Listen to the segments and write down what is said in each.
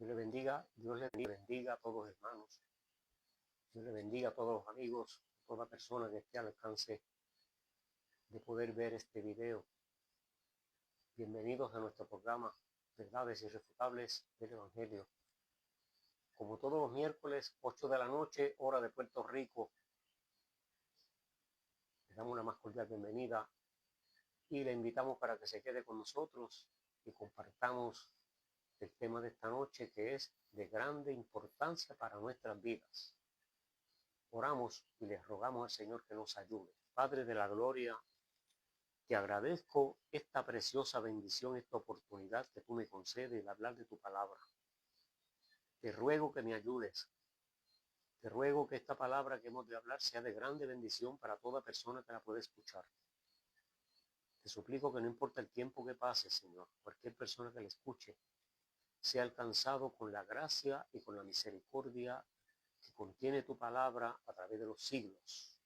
Dios le bendiga a todos los hermanos, Dios le bendiga a todos los amigos, a toda persona que esté al alcance de poder ver este video. Bienvenidos a nuestro programa Verdades Irrefutables del Evangelio. Como todos los miércoles, 8 de la noche, hora de Puerto Rico, le damos una más cordial bienvenida y le invitamos para que se quede con nosotros y compartamos el tema de esta noche, que es de grande importancia para nuestras vidas. Oramos y les rogamos al Señor que nos ayude. Padre de la gloria, te agradezco esta preciosa bendición, esta oportunidad que tú me concedes de hablar de tu palabra. Te ruego que me ayudes. Te ruego que esta palabra que hemos de hablar sea de grande bendición para toda persona que la pueda escuchar. Te suplico que no importa el tiempo que pase, Señor, cualquier persona que la escuche sea alcanzado con la gracia y con la misericordia que contiene tu palabra a través de los siglos.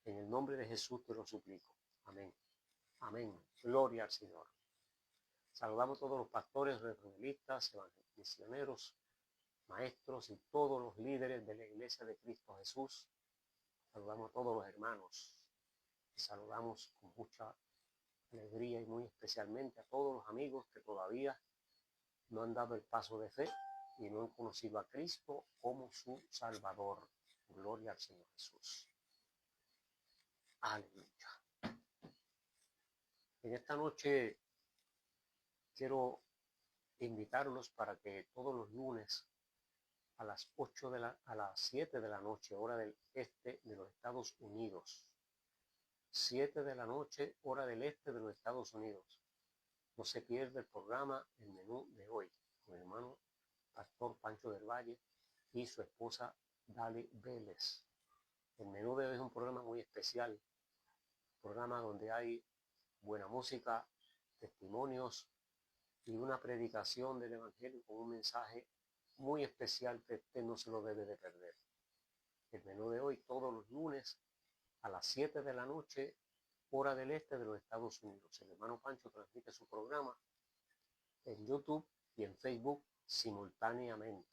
En el nombre de Jesús te lo suplico. Amén. Amén. Gloria al Señor. Saludamos a todos los pastores, evangelistas, misioneros, maestros y todos los líderes de la Iglesia de Cristo Jesús. Saludamos a todos los hermanos y saludamos con mucha alegría y muy especialmente a todos los amigos que todavía no han dado el paso de fe y no han conocido a Cristo como su Salvador. Gloria al Señor Jesús. Aleluya. En esta noche quiero invitarlos para que todos los lunes a las 7 de la noche, hora del este de los Estados Unidos, 7 de la noche, hora del este de los Estados Unidos, no se pierda el programa El Menú de Hoy, con el hermano Pastor Pancho del Valle y su esposa Dali Vélez. El Menú de Hoy es un programa muy especial, un programa donde hay buena música, testimonios y una predicación del Evangelio con un mensaje muy especial que usted no se lo debe de perder. El Menú de Hoy todos los lunes a las 7 de la noche, hora del este de los Estados Unidos. El hermano Pancho transmite su programa en YouTube y en Facebook simultáneamente.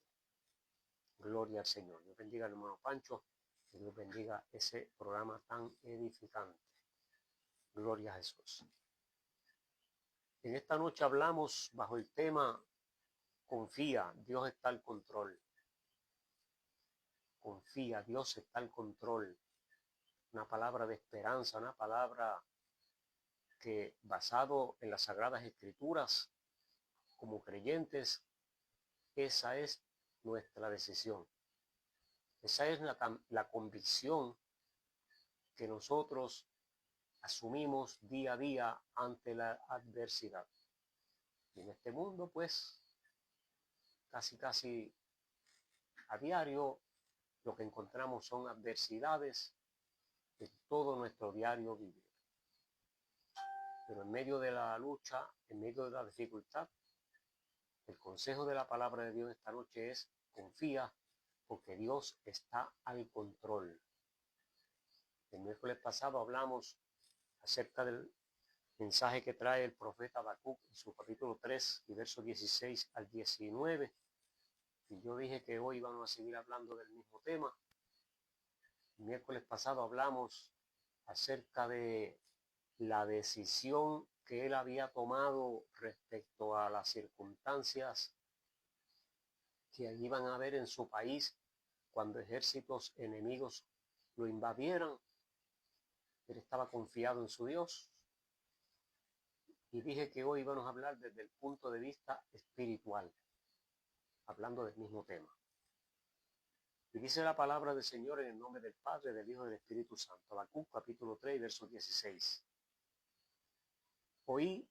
Gloria al Señor. Dios bendiga al hermano Pancho y Dios bendiga ese programa tan edificante. Gloria a Jesús. En esta noche hablamos bajo el tema confía, Dios está al control. Confía, Dios está al control. Una palabra de esperanza, una palabra que basado en las Sagradas Escrituras, como creyentes, esa es nuestra decisión. Esa es la convicción que nosotros asumimos día a día ante la adversidad. Y en este mundo, pues, casi a diario, lo que encontramos son adversidades en todo nuestro diario vivir. Pero en medio de la lucha, en medio de la dificultad, el consejo de la palabra de Dios esta noche es: confía, porque Dios está al control. El miércoles pasado hablamos acerca del mensaje que trae el profeta Habacuc en su capítulo 3 y versos 16 al 19. Y yo dije que hoy vamos a seguir hablando del mismo tema. El miércoles pasado hablamos acerca de la decisión que él había tomado respecto a las circunstancias que iban a haber en su país cuando ejércitos enemigos lo invadieran. Él estaba confiado en su Dios. Y dije que hoy vamos a hablar desde el punto de vista espiritual, hablando del mismo tema. Y dice la palabra del Señor en el nombre del Padre, del Hijo y del Espíritu Santo. Habacuc capítulo 3, verso 16. Oí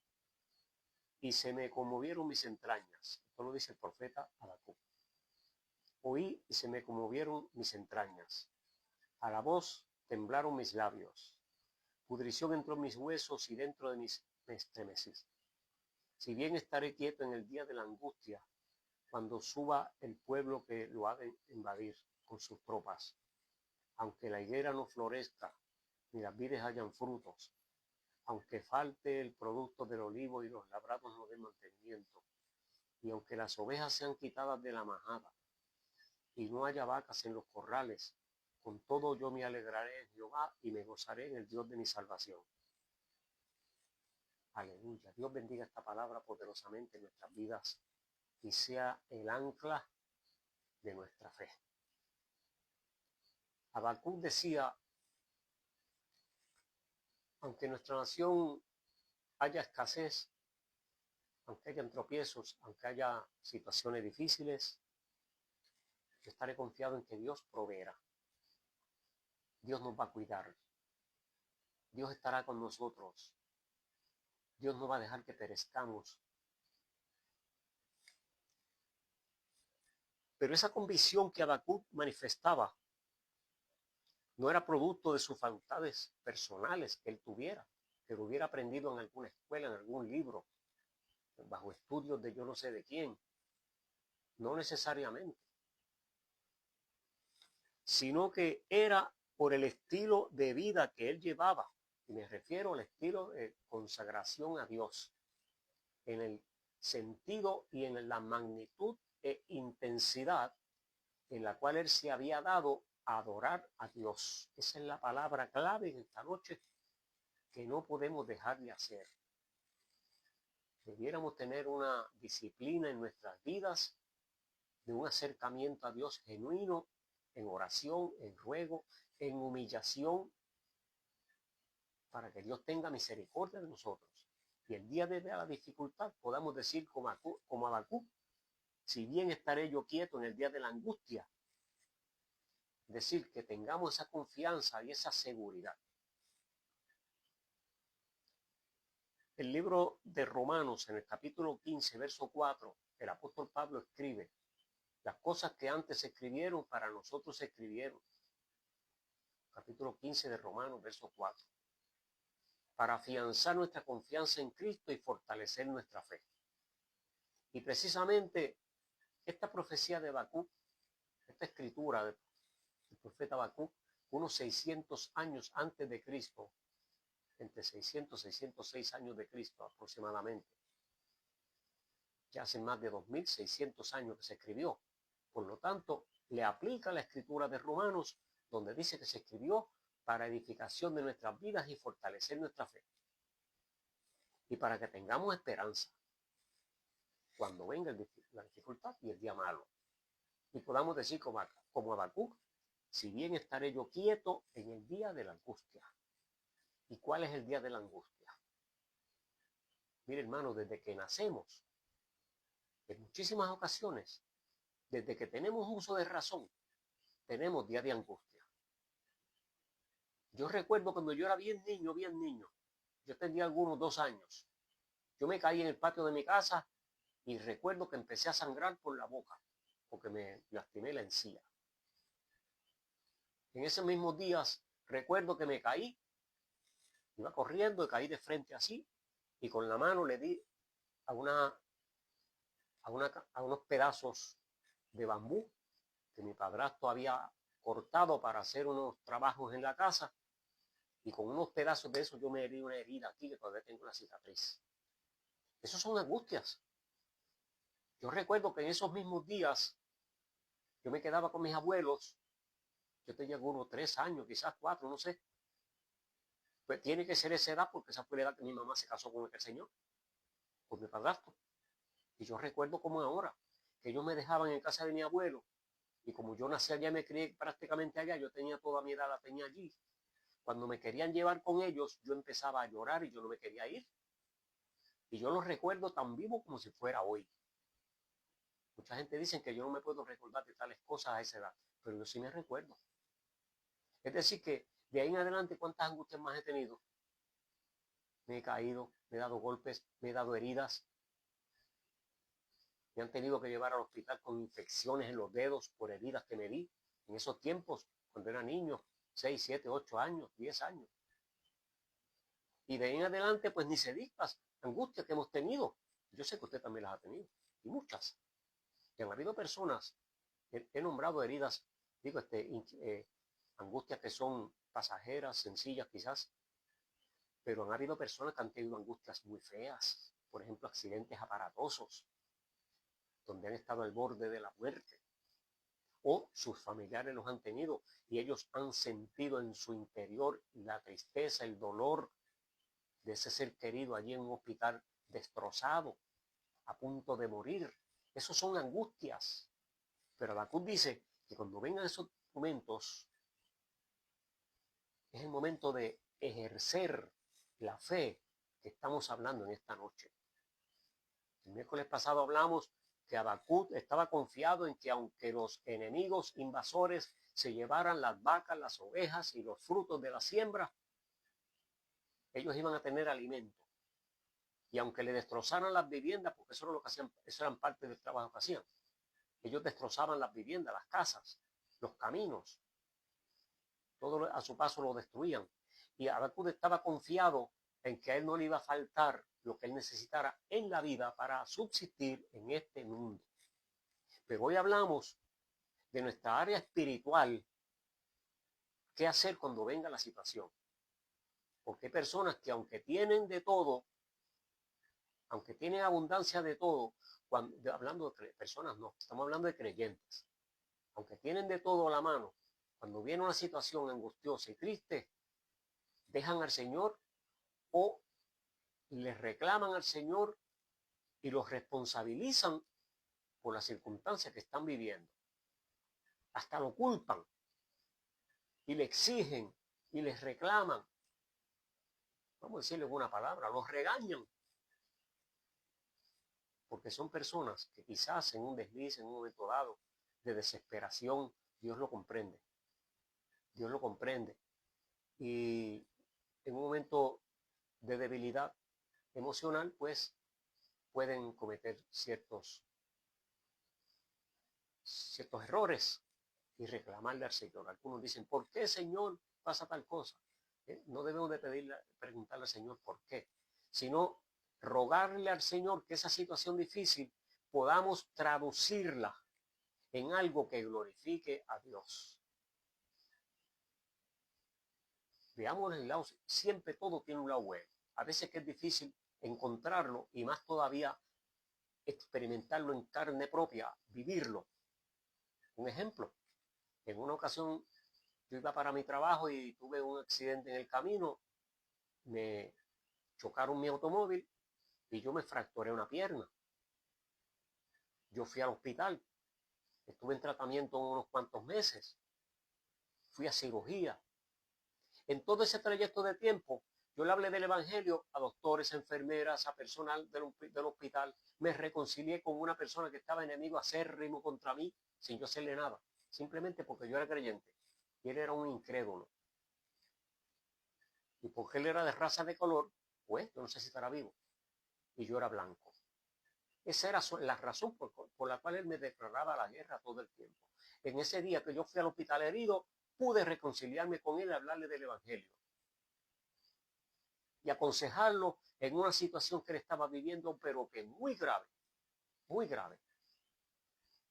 y se me conmovieron mis entrañas. Esto lo dice el profeta Habacuc. Oí y se me conmovieron mis entrañas. A la voz temblaron mis labios. Pudrición entró en mis huesos y dentro de mis me estremecí. Si bien estaré quieto en el día de la angustia, cuando suba el pueblo que lo ha de invadir con sus tropas, aunque la higuera no florezca, ni las vides hayan frutos, aunque falte el producto del olivo y los labrados no den mantenimiento, Y aunque las ovejas sean quitadas de la majada y no haya vacas en los corrales, con todo yo me alegraré en Jehová y me gozaré en el Dios de mi salvación. Aleluya. Dios bendiga esta palabra poderosamente en nuestras vidas y sea el ancla de nuestra fe. Habacuc decía, aunque en nuestra nación haya escasez, aunque hayan tropiezos, aunque haya situaciones difíciles, yo estaré confiado en que Dios proveerá. Dios nos va a cuidar. Dios estará con nosotros. Dios no va a dejar que perezcamos. Pero esa convicción que Habacuc manifestaba no era producto de sus facultades personales que él tuviera, que lo hubiera aprendido en alguna escuela, en algún libro, bajo estudios de yo no sé de quién. No necesariamente. Sino que era por el estilo de vida que él llevaba. Y me refiero al estilo de consagración a Dios, en el sentido y en la magnitud e intensidad en la cual él se había dado a adorar a Dios. Esa es la palabra clave en esta noche que no podemos dejar de hacer. Debiéramos tener una disciplina en nuestras vidas de un acercamiento a Dios genuino, en oración, en ruego, en humillación, para que Dios tenga misericordia de nosotros. Y el día de la dificultad podamos decir como Habacuc, si bien estaré yo quieto en el día de la angustia. Es decir, que tengamos esa confianza y esa seguridad. El libro de Romanos, en el capítulo 15, verso 4, el apóstol Pablo escribe, las cosas que antes se escribieron, para nosotros se escribieron. Capítulo 15 de Romanos, verso 4. Para afianzar nuestra confianza en Cristo y fortalecer nuestra fe. Y precisamente esta profecía de Habacuc, esta escritura del profeta Habacuc, unos 600 años antes de Cristo, entre 600 y 606 años de Cristo aproximadamente. Ya hace más de 2600 años que se escribió. Por lo tanto, le aplica la escritura de Romanos, donde dice que se escribió para edificación de nuestras vidas y fortalecer nuestra fe. Y para que tengamos esperanza cuando venga la dificultad y el día malo. Y podamos decir como Habacuc, si bien estaré yo quieto en el día de la angustia. ¿Y cuál es el día de la angustia? Mire, hermano, desde que nacemos, en muchísimas ocasiones, desde que tenemos uso de razón, tenemos días de angustia. Yo recuerdo cuando yo era bien niño, yo tenía algunos 2 años. Yo me caí en el patio de mi casa y recuerdo que empecé a sangrar por la boca porque me lastimé la encía. En esos mismos días recuerdo que me caí, iba corriendo y caí de frente así y con la mano le di a unos pedazos de bambú que mi padrastro había cortado para hacer unos trabajos en la casa, y con unos pedazos de eso yo me herí una herida aquí que todavía tengo una cicatriz. Esas son angustias. Yo recuerdo que en esos mismos días yo me quedaba con mis abuelos. Yo tenía algunos 3 años, quizás 4, no sé. Pues tiene que ser esa edad porque esa fue la edad que mi mamá se casó con el Señor, con mi padrastro. Y yo recuerdo como ahora, que ellos me dejaban en casa de mi abuelo, y como yo nací allá y me crié prácticamente allá, yo tenía toda mi edad, la tenía allí. Cuando me querían llevar con ellos, yo empezaba a llorar y yo no me quería ir. Y yo los recuerdo tan vivo como si fuera hoy. Mucha gente dice que yo no me puedo recordar de tales cosas a esa edad, pero yo sí me recuerdo. Es decir, que de ahí en adelante, ¿cuántas angustias más he tenido? Me he caído, me he dado golpes, me he dado heridas. Me han tenido que llevar al hospital con infecciones en los dedos por heridas que me di en esos tiempos, cuando era niño, 6, 7, 8 años, 10 años. Y de ahí en adelante, pues ni se diga las angustias que hemos tenido. Yo sé que usted también las ha tenido, y muchas. Y han habido personas, he nombrado heridas, digo, angustias que son pasajeras, sencillas quizás, pero han habido personas que han tenido angustias muy feas, por ejemplo, accidentes aparatosos, donde han estado al borde de la muerte, o sus familiares los han tenido y ellos han sentido en su interior la tristeza, el dolor de ese ser querido allí en un hospital destrozado, a punto de morir. Esos son angustias. Pero Habacuc dice que cuando vengan esos momentos, es el momento de ejercer la fe que estamos hablando en esta noche. El miércoles pasado hablamos que Habacuc estaba confiado en que aunque los enemigos invasores se llevaran las vacas, las ovejas y los frutos de la siembra, ellos iban a tener alimento. Y aunque le destrozaran las viviendas, porque eso era lo que hacían, eso eran parte del trabajo que hacían. Ellos destrozaban las viviendas, las casas, los caminos. Todo a su paso lo destruían. Y Habacuc estaba confiado en que a él no le iba a faltar lo que él necesitara en la vida para subsistir en este mundo. Pero hoy hablamos de nuestra área espiritual, qué hacer cuando venga la situación. Porque hay personas que aunque tienen de todo, aunque tienen abundancia de todo, hablando de personas no, estamos hablando de creyentes, aunque tienen de todo a la mano, cuando viene una situación angustiosa y triste, dejan al Señor o les reclaman al Señor y los responsabilizan por las circunstancias que están viviendo. Hasta lo culpan y le exigen y les reclaman. Vamos a decirles una palabra, los regañan. Porque son personas que quizás en un desliz, en un momento dado de desesperación, Dios lo comprende. Dios lo comprende. Y en un momento de debilidad emocional, pues pueden cometer ciertos errores y reclamarle al Señor. Algunos dicen, ¿por qué, Señor, pasa tal cosa? No debemos de preguntarle al Señor por qué, sino rogarle al Señor que esa situación difícil podamos traducirla en algo que glorifique a Dios. Veamos el lado, siempre todo tiene un lado bueno. A veces que es difícil encontrarlo y más todavía experimentarlo en carne propia, vivirlo. Un ejemplo, en una ocasión yo iba para mi trabajo y tuve un accidente en el camino, me chocaron mi automóvil y yo me fracturé una pierna. Yo fui al hospital, estuve en tratamiento unos cuantos meses, fui a cirugía. En todo ese trayecto de tiempo, yo le hablé del evangelio a doctores, enfermeras, a personal del hospital. Me reconcilié con una persona que estaba enemigo acérrimo contra mí, sin yo hacerle nada, simplemente porque yo era creyente y él era un incrédulo. Y porque él era de raza de color, pues yo no sé si estará vivo, y yo era blanco. Esa era la razón por la cual él me declaraba la guerra todo el tiempo. En ese día que yo fui al hospital herido, pude reconciliarme con él y hablarle del evangelio y aconsejarlo en una situación que él estaba viviendo, pero que muy grave, muy grave.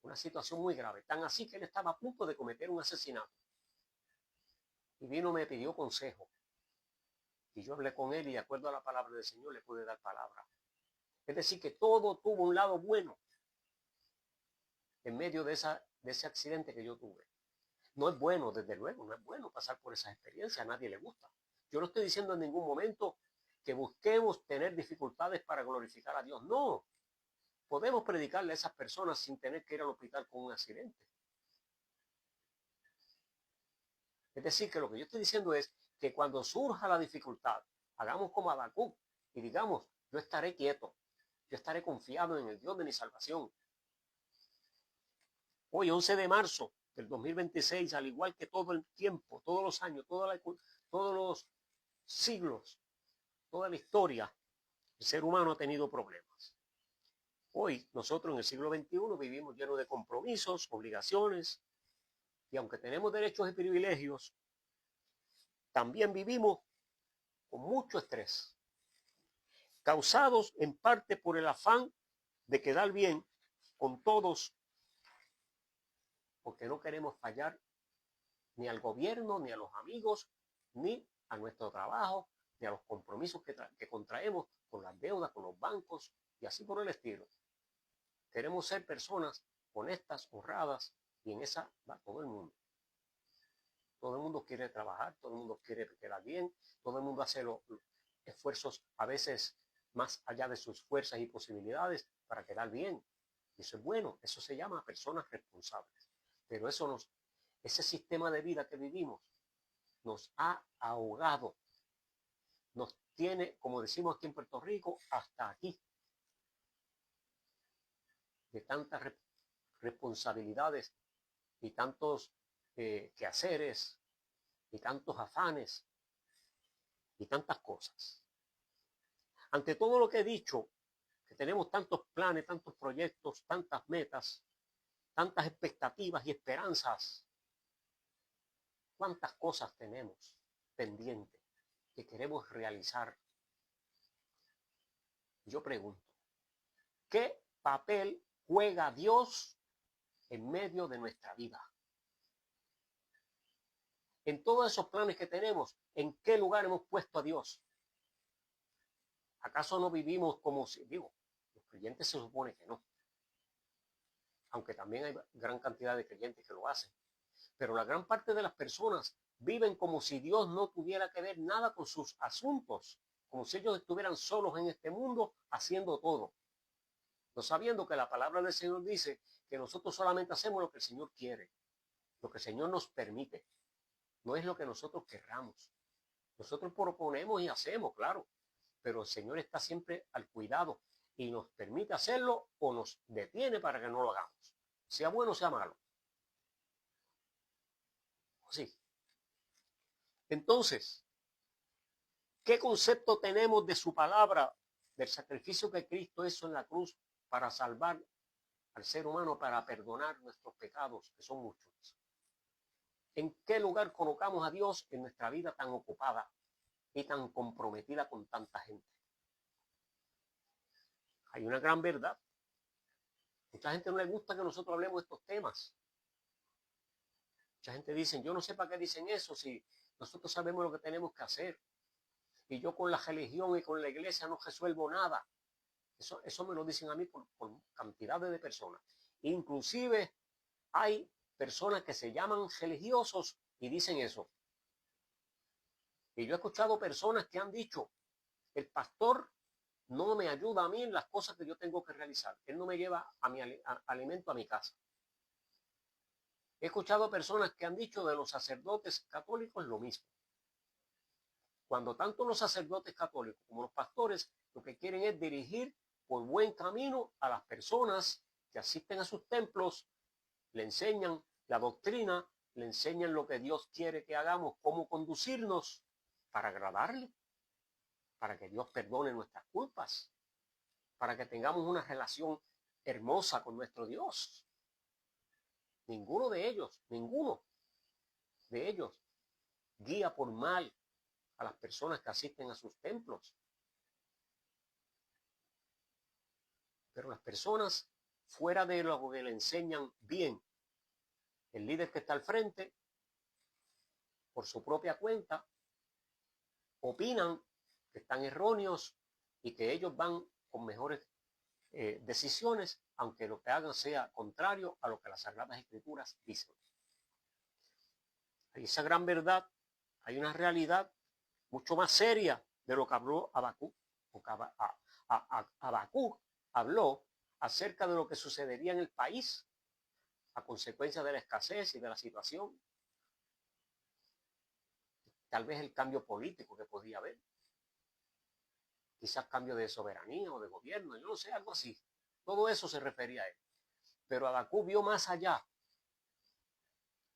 Una situación muy grave, tan así que él estaba a punto de cometer un asesinato. Y vino, me pidió consejo. Y yo hablé con él y de acuerdo a la palabra del Señor le pude dar palabra. Es decir, que todo tuvo un lado bueno en medio de ese accidente que yo tuve. No es bueno, desde luego, no es bueno pasar por esas experiencias, a nadie le gusta. Yo no estoy diciendo en ningún momento que busquemos tener dificultades para glorificar a Dios. No, podemos predicarle a esas personas sin tener que ir al hospital con un accidente. Es decir, que lo que yo estoy diciendo es que cuando surja la dificultad, hagamos como Habacuc y digamos, yo estaré quieto, yo estaré confiado en el Dios de mi salvación. Hoy, 11 de marzo del 2026, al igual que todo el tiempo, todos los años, todos los siglos, toda la historia, el ser humano ha tenido problemas. Hoy, nosotros en el siglo XXI vivimos llenos de compromisos, obligaciones, y aunque tenemos derechos y privilegios, también vivimos con mucho estrés, causados en parte por el afán de quedar bien con todos, porque no queremos fallar ni al gobierno, ni a los amigos, ni a nuestro trabajo, ni a los compromisos que contraemos con las deudas, con los bancos y así por el estilo. Queremos ser personas honestas, honradas, y en esa va todo el mundo. Todo el mundo quiere trabajar, todo el mundo quiere quedar bien, todo el mundo hace los esfuerzos a veces más allá de sus fuerzas y posibilidades para quedar bien. Y eso es bueno, eso se llama personas responsables. Pero ese sistema de vida que vivimos nos ha ahogado, nos tiene, como decimos aquí en Puerto Rico, hasta aquí, de tantas responsabilidades y tantos quehaceres y tantos afanes y tantas cosas. Ante todo lo que he dicho, que tenemos tantos planes, tantos proyectos, tantas metas, tantas expectativas y esperanzas, ¿cuántas cosas tenemos pendientes que queremos realizar? Yo pregunto, ¿qué papel juega Dios en medio de nuestra vida? En todos esos planes que tenemos, ¿en qué lugar hemos puesto a Dios? ¿Acaso no vivimos como si, digo, los creyentes se supone que no? Aunque también hay gran cantidad de creyentes que lo hacen. Pero la gran parte de las personas viven como si Dios no tuviera que ver nada con sus asuntos, como si ellos estuvieran solos en este mundo haciendo todo. No sabiendo que la palabra del Señor dice que nosotros solamente hacemos lo que el Señor quiere, lo que el Señor nos permite. No es lo que nosotros querramos. Nosotros proponemos y hacemos, claro, pero el Señor está siempre al cuidado y nos permite hacerlo o nos detiene para que no lo hagamos, sea bueno o sea malo. Sí. Entonces, ¿qué concepto tenemos de su palabra, del sacrificio que Cristo hizo en la cruz para salvar al ser humano, para perdonar nuestros pecados, que son muchos? ¿En qué lugar colocamos a Dios en nuestra vida tan ocupada y tan comprometida con tanta gente? Hay una gran verdad. Mucha gente no le gusta que nosotros hablemos de estos temas. Mucha gente dice, yo no sé para qué dicen eso si nosotros sabemos lo que tenemos que hacer. Y yo con la religión y con la iglesia no resuelvo nada. Eso me lo dicen a mí por cantidades de personas. Inclusive hay personas que se llaman religiosos y dicen eso. Y yo he escuchado personas que han dicho, el pastor no me ayuda a mí en las cosas que yo tengo que realizar. Él no me lleva a mi alimento a mi casa. He escuchado personas que han dicho de los sacerdotes católicos lo mismo. Cuando tanto los sacerdotes católicos como los pastores lo que quieren es dirigir por buen camino a las personas que asisten a sus templos, le enseñan la doctrina, le enseñan lo que Dios quiere que hagamos, cómo conducirnos para agradarle, para que Dios perdone nuestras culpas, para que tengamos una relación hermosa con nuestro Dios. Ninguno de ellos guía por mal a las personas que asisten a sus templos. Pero las personas, fuera de lo que le enseñan bien, el líder que está al frente, por su propia cuenta, opinan que están erróneos y que ellos van con mejores decisiones, aunque lo que hagan sea contrario a lo que las Sagradas Escrituras dicen. Hay esa gran verdad, hay una realidad mucho más seria de lo que habló Habacuc. Habacuc habló acerca de lo que sucedería en el país a consecuencia de la escasez y de la situación. Tal vez el cambio político que podía haber. Quizás cambio de soberanía o de gobierno, yo no sé, algo así. Todo eso se refería a él. Pero Habacuc vio más allá.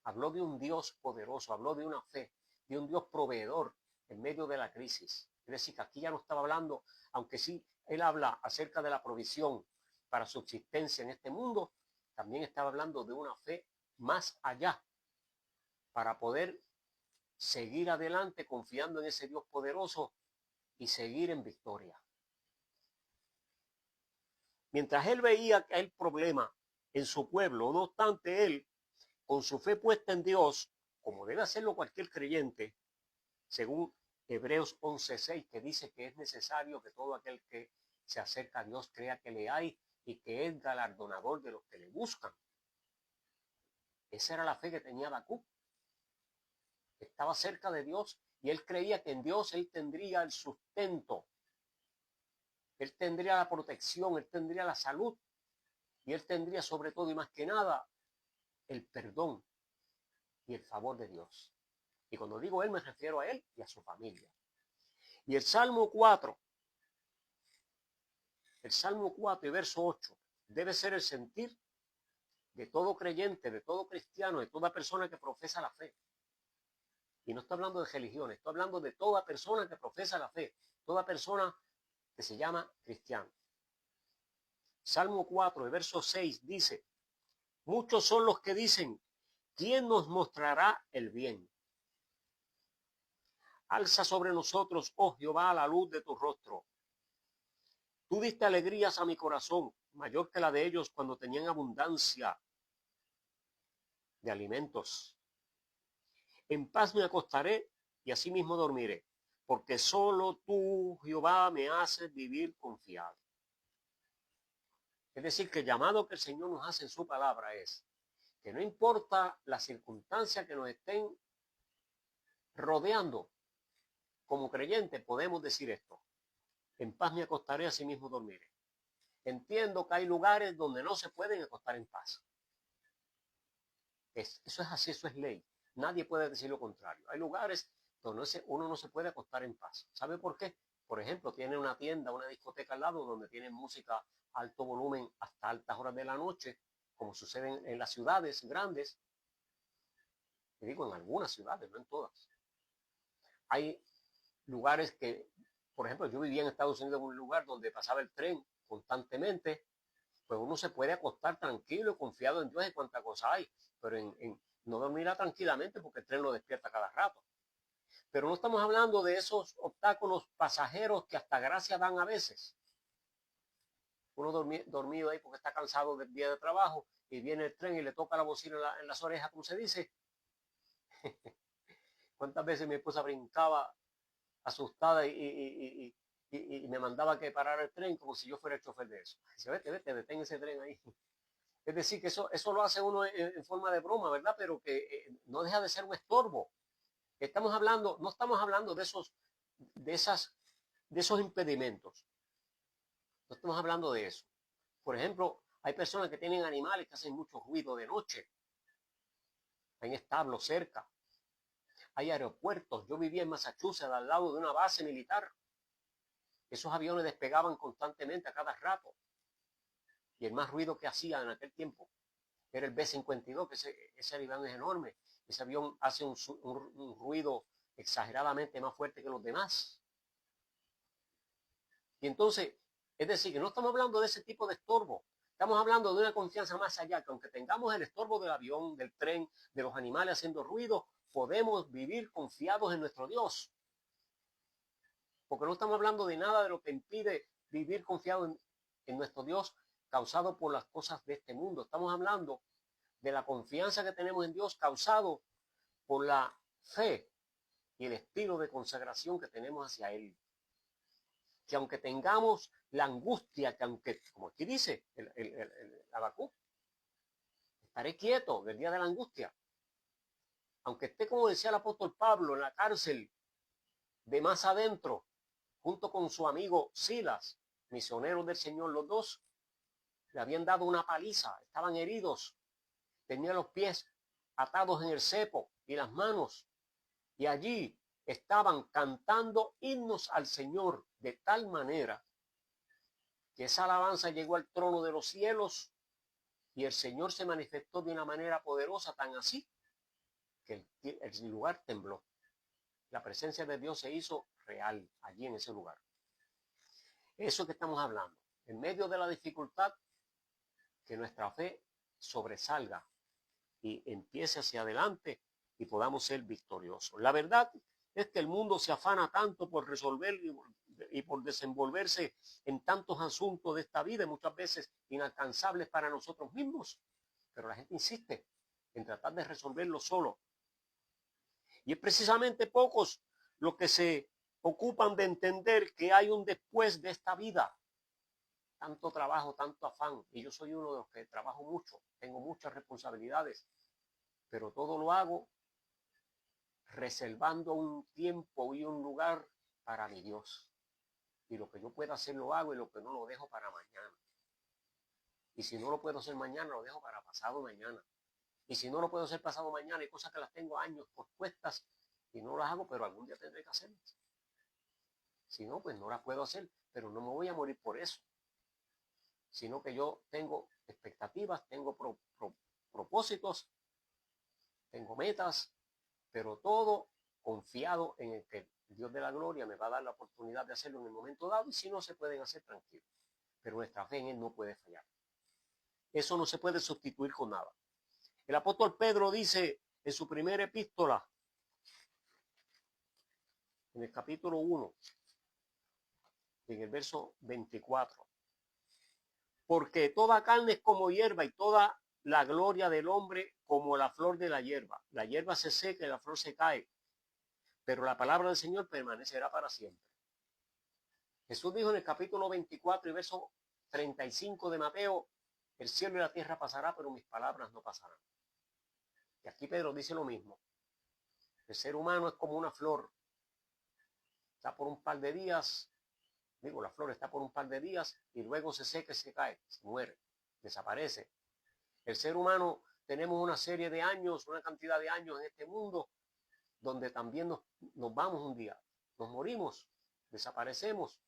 Habló de un Dios poderoso, habló de una fe, de un Dios proveedor en medio de la crisis. Es decir, que aquí ya no estaba hablando, aunque sí él habla acerca de la provisión para subsistencia en este mundo, también estaba hablando de una fe más allá para poder seguir adelante confiando en ese Dios poderoso y seguir en victoria. Mientras él veía que hay problema en su pueblo, no obstante él, con su fe puesta en Dios, como debe hacerlo cualquier creyente, según Hebreos 11:6, que dice que es necesario que todo aquel que se acerca a Dios crea que le hay y que es galardonador de los que le buscan. Esa era la fe que tenía Habacuc. Estaba cerca de Dios y él creía que en Dios él tendría el sustento, él tendría la protección, él tendría la salud y él tendría sobre todo y más que nada el perdón y el favor de Dios. Y cuando digo él me refiero a él y a su familia. Y el Salmo 4 y verso 8 debe ser el sentir de todo creyente, de todo cristiano, de toda persona que profesa la fe. Y no estoy hablando de religiones, estoy hablando de toda persona que profesa la fe, toda persona que se llama cristiano. Salmo 4, verso 6 dice, muchos son los que dicen, ¿quién nos mostrará el bien? Alza sobre nosotros, oh Jehová, la luz de tu rostro. Tú diste alegrías a mi corazón, mayor que la de ellos cuando tenían abundancia de alimentos. En paz me acostaré y asimismo dormiré, porque solo tú, Jehová, me haces vivir confiado. Es decir, que el llamado que el Señor nos hace en su palabra es que no importa las circunstancias que nos estén rodeando, como creyentes podemos decir esto, en paz me acostaré, asimismo dormiré. Entiendo que hay lugares donde no se pueden acostar en paz. Eso es así, eso es ley. Nadie puede decir lo contrario. Hay lugares donde uno no se puede acostar en paz. ¿Sabe por qué? Por ejemplo, tiene una tienda, una discoteca al lado donde tienen música a alto volumen hasta altas horas de la noche, como sucede en las ciudades grandes. Y digo, en algunas ciudades, no en todas. Hay lugares que, por ejemplo, yo vivía en Estados Unidos en un lugar donde pasaba el tren constantemente, pues uno se puede acostar tranquilo y confiado en Dios y cuánta cosa hay, pero no dormirá tranquilamente porque el tren lo despierta cada rato. Pero no estamos hablando de esos obstáculos pasajeros que hasta gracia dan a veces. Uno dormido ahí porque está cansado del día de trabajo y viene el tren y le toca la bocina en las orejas, como se dice. ¿Cuántas veces mi esposa brincaba asustada y me mandaba que parara el tren como si yo fuera el chofer de eso? Dice, vete, detén ese tren ahí. Es decir, que eso lo hace uno en forma de broma, ¿verdad? Pero que no deja de ser un estorbo. No estamos hablando de esos impedimentos. No estamos hablando de eso. Por ejemplo, hay personas que tienen animales que hacen mucho ruido de noche. Hay establos cerca. Hay aeropuertos. Yo vivía en Massachusetts al lado de una base militar. Esos aviones despegaban constantemente a cada rato. Y el más ruido que hacía en aquel tiempo era el B-52, que ese avión es enorme. Ese avión hace un ruido exageradamente más fuerte que los demás. Y entonces, es decir, que no estamos hablando de ese tipo de estorbo. Estamos hablando de una confianza más allá, que aunque tengamos el estorbo del avión, del tren, de los animales haciendo ruido, podemos vivir confiados en nuestro Dios. Porque no estamos hablando de nada de lo que impide vivir confiado en nuestro Dios causado por las cosas de este mundo. Estamos hablando de la confianza que tenemos en Dios causado por la fe y el estilo de consagración que tenemos hacia Él. Que aunque tengamos la angustia, que aunque, como aquí dice el Habacuc, estaré quieto del día de la angustia. Aunque esté, como decía el apóstol Pablo, en la cárcel de más adentro, junto con su amigo Silas, misioneros del Señor, los dos, le habían dado una paliza, estaban heridos, tenían los pies atados en el cepo y las manos, y allí estaban cantando himnos al Señor de tal manera que esa alabanza llegó al trono de los cielos y el Señor se manifestó de una manera poderosa, tan así que el lugar tembló. La presencia de Dios se hizo real allí en ese lugar. Eso que estamos hablando, en medio de la dificultad, que nuestra fe sobresalga y empiece hacia adelante y podamos ser victoriosos. La verdad es que el mundo se afana tanto por resolver y por desenvolverse en tantos asuntos de esta vida, muchas veces inalcanzables para nosotros mismos, pero la gente insiste en tratar de resolverlo solo. Y es precisamente pocos los que se ocupan de entender que hay un después de esta vida. tanto trabajo, tanto afán, y yo soy uno de los que trabajo mucho, tengo muchas responsabilidades, pero todo lo hago reservando un tiempo y un lugar para mi Dios. Y lo que yo pueda hacer lo hago y lo que no lo dejo para mañana. Y si no lo puedo hacer mañana, lo dejo para pasado mañana. Y si no lo puedo hacer pasado mañana, hay cosas que las tengo años pospuestas y no las hago, pero algún día tendré que hacerlas. Si no, pues no las puedo hacer, pero no me voy a morir por eso. Sino que yo tengo expectativas, tengo propósitos, tengo metas, pero todo confiado en el que Dios de la gloria me va a dar la oportunidad de hacerlo en el momento dado, y si no se pueden hacer, tranquilos. Pero nuestra fe en Él no puede fallar. Eso no se puede sustituir con nada. El apóstol Pedro dice en su primera epístola, en el capítulo 1, en el verso 24, porque toda carne es como hierba y toda la gloria del hombre como la flor de la hierba. La hierba se seca y la flor se cae, pero la palabra del Señor permanecerá para siempre. Jesús dijo en el capítulo 24 y verso 35 de Mateo, el cielo y la tierra pasará, pero mis palabras no pasarán. Y aquí Pedro dice lo mismo. El ser humano es como una flor. Está por un par de días, la flor está por un par de días y luego se seca y se cae, se muere, desaparece. El ser humano tenemos una serie de años, una cantidad de años en este mundo, donde también nos vamos un día, nos morimos, desaparecemos,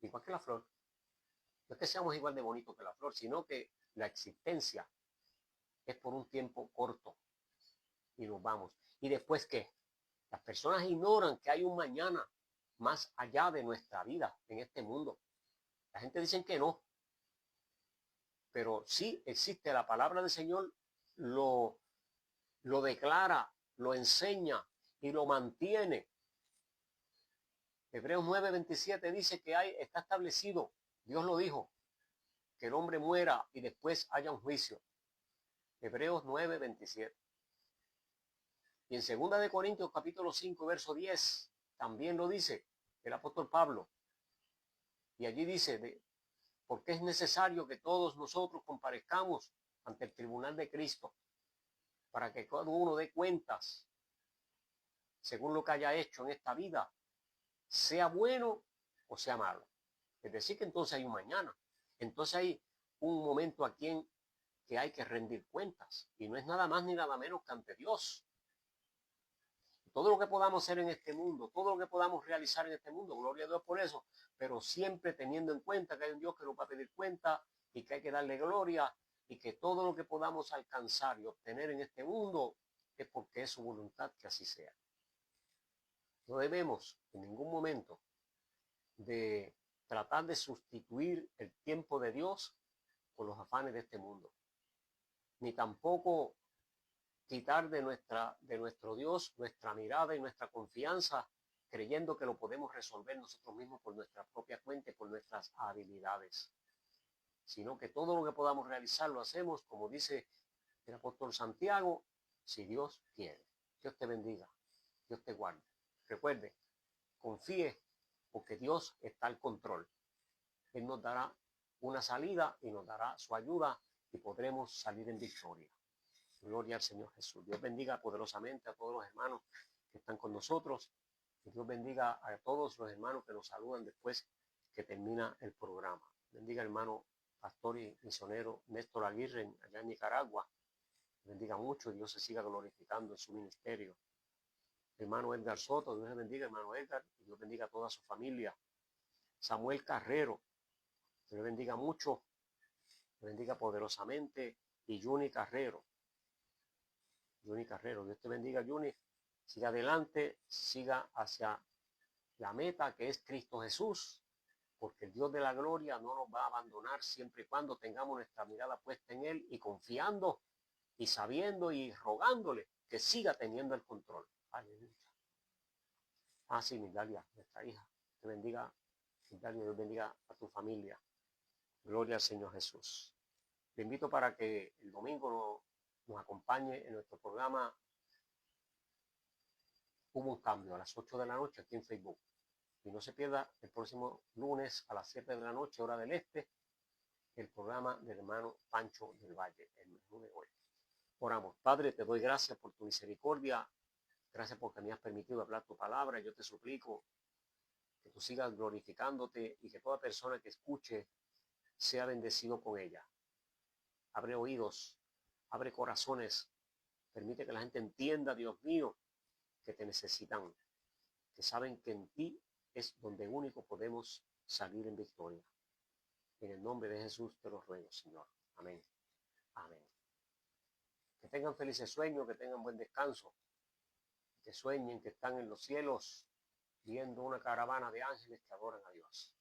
igual que la flor. No es que seamos igual de bonitos que la flor, sino que la existencia es por un tiempo corto y nos vamos. ¿Y después qué? Las personas ignoran que hay un mañana más allá de nuestra vida en este mundo. La gente dice que no, pero sí existe. La palabra del Señor lo declara, lo enseña y lo mantiene. Hebreos 9:27 dice que está establecido, Dios lo dijo, que el hombre muera y después haya un juicio. Hebreos 9:27. Y en 2 de Corintios capítulo 5 verso 10 también lo dice el apóstol Pablo. Y allí dice, porque es necesario que todos nosotros comparezcamos ante el tribunal de Cristo, para que cada uno dé cuentas según lo que haya hecho en esta vida, sea bueno o sea malo. Es decir, que entonces hay un mañana. Entonces hay un momento aquí en que hay que rendir cuentas. Y no es nada más ni nada menos que ante Dios. Todo lo que podamos hacer en este mundo, todo lo que podamos realizar en este mundo, gloria a Dios por eso, pero siempre teniendo en cuenta que hay un Dios que nos va a pedir cuenta y que hay que darle gloria, y que todo lo que podamos alcanzar y obtener en este mundo es porque es su voluntad que así sea. No debemos en ningún momento de tratar de sustituir el tiempo de Dios por los afanes de este mundo, ni tampoco quitar de nuestro Dios nuestra mirada y nuestra confianza, creyendo que lo podemos resolver nosotros mismos por nuestra propia cuenta y por nuestras habilidades, sino que todo lo que podamos realizar lo hacemos, como dice el apóstol Santiago, si Dios quiere. Dios te bendiga, Dios te guarde. Recuerde, confíe, porque Dios está al control. Él nos dará una salida y nos dará su ayuda y podremos salir en victoria. Gloria al Señor Jesús. Dios bendiga poderosamente a todos los hermanos que están con nosotros. Y Dios bendiga a todos los hermanos que nos saludan después que termina el programa. Bendiga al hermano pastor y misionero Néstor Aguirre allá en Nicaragua. Bendiga mucho y Dios se siga glorificando en su ministerio. Hermano Edgar Soto, Dios le bendiga, hermano Edgar, y Dios bendiga a toda su familia. Samuel Carrero, Dios le bendiga mucho, le bendiga poderosamente. Y Juni Carrero, Dios te bendiga, Juni. Siga adelante, siga hacia la meta que es Cristo Jesús, porque el Dios de la gloria no nos va a abandonar siempre y cuando tengamos nuestra mirada puesta en Él y confiando y sabiendo y rogándole que siga teniendo el control. Aleluya. Sí, Migdalia, nuestra hija. Te bendiga, Migdalia, Dios bendiga a tu familia. Gloria al Señor Jesús. Te invito para que el domingo nos acompañe en nuestro programa. Hubo un cambio a las 8 de la noche aquí en Facebook. Y no se pierda el próximo lunes a las 7 de la noche, hora del este, el programa del hermano Pancho del Valle, el menú de hoy. Oramos. Padre, te doy gracias por tu misericordia. Gracias porque me has permitido hablar tu palabra. Yo te suplico que tú sigas glorificándote y que toda persona que escuche sea bendecido con ella. Abre oídos, abre corazones. Permite que la gente entienda, Dios mío, que te necesitan, que saben que en ti es donde único podemos salir en victoria. En el nombre de Jesús te lo ruego, Señor. Amén. Amén. Que tengan felices sueños, que tengan buen descanso, que sueñen que están en los cielos viendo una caravana de ángeles que adoran a Dios.